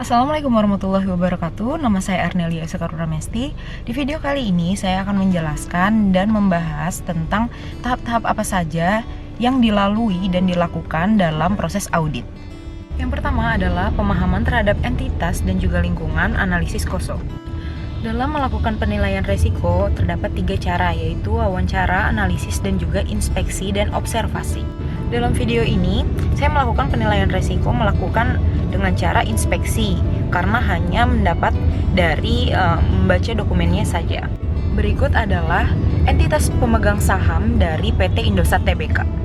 Assalamualaikum warahmatullahi wabarakatuh. Nama saya Arnelia Sekaruramesti. Di video kali ini saya akan menjelaskan dan membahas tentang tahap-tahap apa saja yang dilalui dan dilakukan dalam proses audit. Yang pertama adalah pemahaman terhadap entitas dan juga lingkungan, analisis KOSO. Dalam melakukan penilaian resiko, terdapat 3 cara, yaitu wawancara, analisis, dan juga inspeksi dan observasi. Dalam video ini, saya melakukan penilaian resiko dengan cara inspeksi, karena hanya mendapat dari membaca dokumennya saja. Berikut adalah entitas pemegang saham dari PT Indosat Tbk.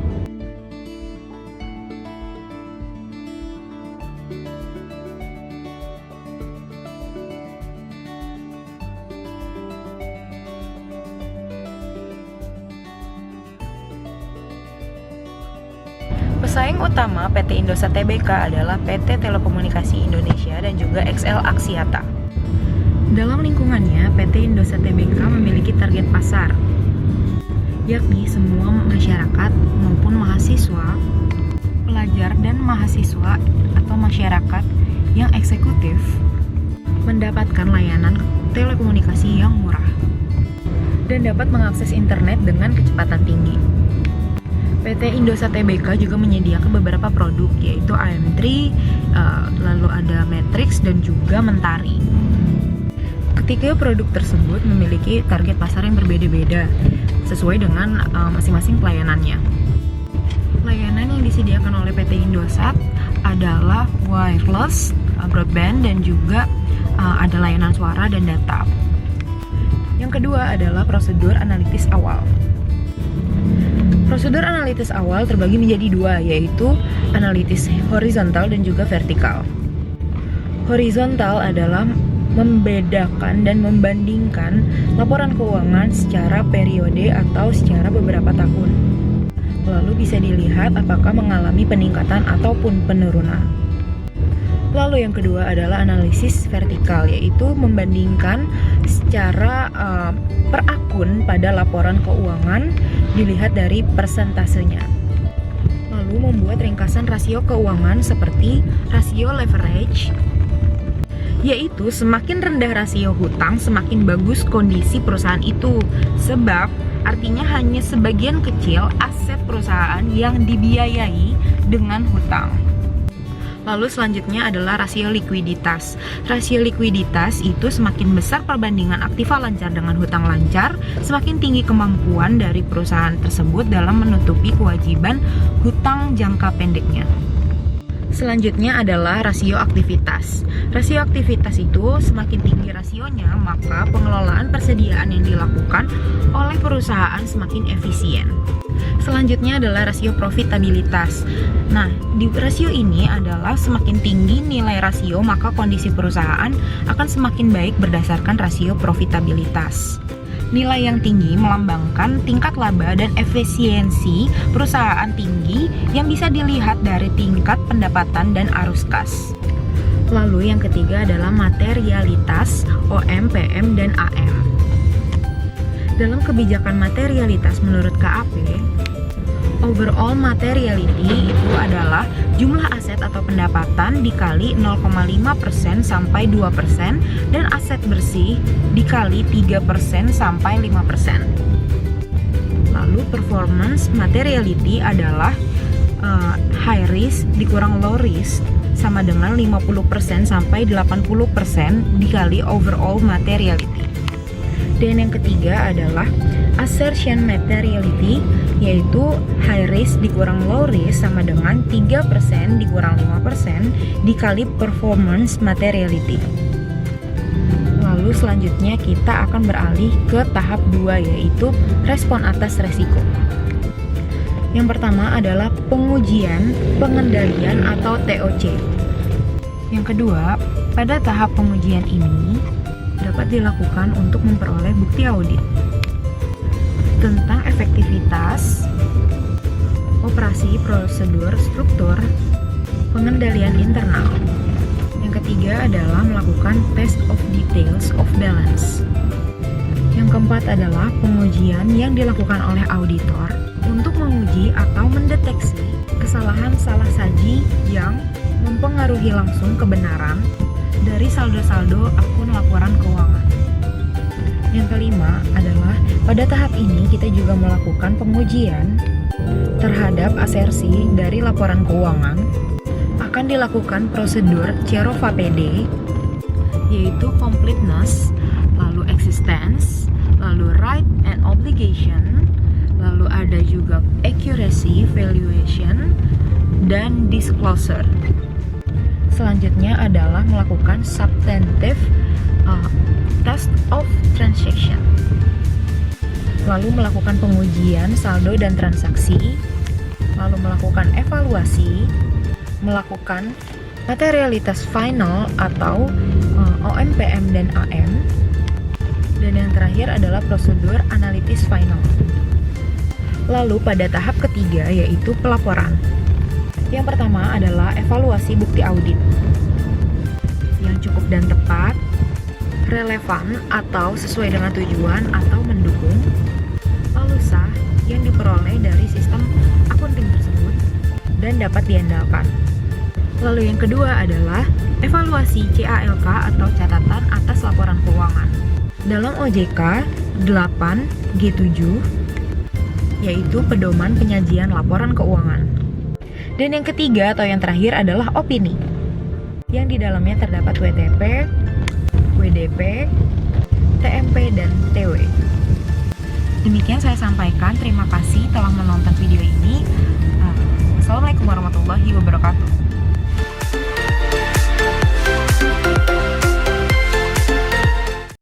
Pesaing utama PT Indosat Tbk adalah PT Telekomunikasi Indonesia dan juga XL Axiata. Dalam lingkungannya, PT Indosat Tbk memiliki target pasar, yakni semua masyarakat maupun mahasiswa, pelajar dan mahasiswa atau masyarakat yang eksekutif mendapatkan layanan telekomunikasi yang murah dan dapat mengakses internet dengan kecepatan tinggi. PT Indosat Tbk juga menyediakan beberapa produk, yaitu AM3, lalu ada Matrix dan juga Mentari. Ketiga produk tersebut memiliki target pasar yang berbeda-beda sesuai dengan masing-masing pelayanannya. Layanan yang disediakan oleh PT Indosat adalah wireless, broadband, dan juga ada layanan suara dan data. Yang kedua adalah prosedur analitis awal. Prosedur analitis awal terbagi menjadi 2, yaitu analitis horizontal dan juga vertikal. Horizontal adalah membedakan dan membandingkan laporan keuangan secara periode atau secara beberapa tahun. Lalu bisa dilihat apakah mengalami peningkatan ataupun penurunan. Lalu yang kedua adalah analisis vertikal, yaitu membandingkan secara per akun pada laporan keuangan dilihat dari persentasenya. Lalu membuat ringkasan rasio keuangan seperti rasio leverage, yaitu semakin rendah rasio hutang semakin bagus kondisi perusahaan itu, sebab artinya hanya sebagian kecil aset perusahaan yang dibiayai dengan hutang. Lalu selanjutnya adalah rasio likuiditas. Rasio likuiditas itu semakin besar perbandingan aktiva lancar dengan hutang lancar, semakin tinggi kemampuan dari perusahaan tersebut dalam menutupi kewajiban hutang jangka pendeknya. Selanjutnya adalah rasio aktivitas. Rasio aktivitas itu semakin tinggi rasionya, maka pengelolaan persediaan yang dilakukan oleh perusahaan semakin efisien. Selanjutnya adalah rasio profitabilitas. Nah, di rasio ini adalah semakin tinggi nilai rasio, maka kondisi perusahaan akan semakin baik berdasarkan rasio profitabilitas. Nilai yang tinggi melambangkan tingkat laba dan efisiensi perusahaan tinggi yang bisa dilihat dari tingkat pendapatan dan arus kas. Lalu yang ketiga adalah materialitas, OM, PM, dan AM. Dalam kebijakan materialitas menurut KAP, overall materiality itu adalah jumlah aset atau pendapatan dikali 0,5% sampai 2% dan aset bersih dikali 3% sampai 5%. Lalu performance materiality adalah high risk dikurang low risk sama dengan 50% sampai 80% dikali overall materiality. Dan yang ketiga adalah assertion materiality, yaitu high risk dikurang low risk sama dengan 3% dikurang 5% dikali performance materiality. Lalu selanjutnya kita akan beralih ke tahap 2, yaitu respon atas resiko. Yang pertama adalah pengujian pengendalian atau TOC. Yang kedua, pada tahap pengujian ini dapat dilakukan untuk memperoleh bukti audit tentang efektivitas, operasi, prosedur, struktur, pengendalian internal. Yang ketiga adalah melakukan test of details of balance. Yang keempat adalah pengujian yang dilakukan oleh auditor untuk menguji atau mendeteksi kesalahan salah saji yang mempengaruhi langsung kebenaran dari saldo-saldo akun laporan keuangan. Yang kelima adalah pada tahap ini kita juga melakukan pengujian terhadap asersi dari laporan keuangan. Akan dilakukan prosedur Cerova PD, yaitu completeness, lalu existence, lalu right and obligation, lalu ada juga accuracy valuation, dan disclosure. Selanjutnya adalah melakukan substantive test of transaction, lalu melakukan pengujian saldo dan transaksi, lalu melakukan evaluasi, melakukan materialitas final atau OMPM dan AM, dan yang terakhir adalah prosedur analitis final. Lalu pada tahap ketiga yaitu pelaporan. Yang pertama adalah evaluasi bukti audit yang cukup dan tepat, relevan atau sesuai dengan tujuan atau mendukung, lalu sah yang diperoleh dari sistem akunting tersebut dan dapat diandalkan. Lalu yang kedua adalah evaluasi CALK atau catatan atas laporan keuangan. Dalam OJK 8G7 yaitu pedoman penyajian laporan keuangan. Dan yang ketiga atau yang terakhir adalah opini, yang di dalamnya terdapat WTP, WDP, TMP, dan TW. Demikian saya sampaikan. Terima kasih telah menonton video ini. Assalamualaikum warahmatullahi wabarakatuh.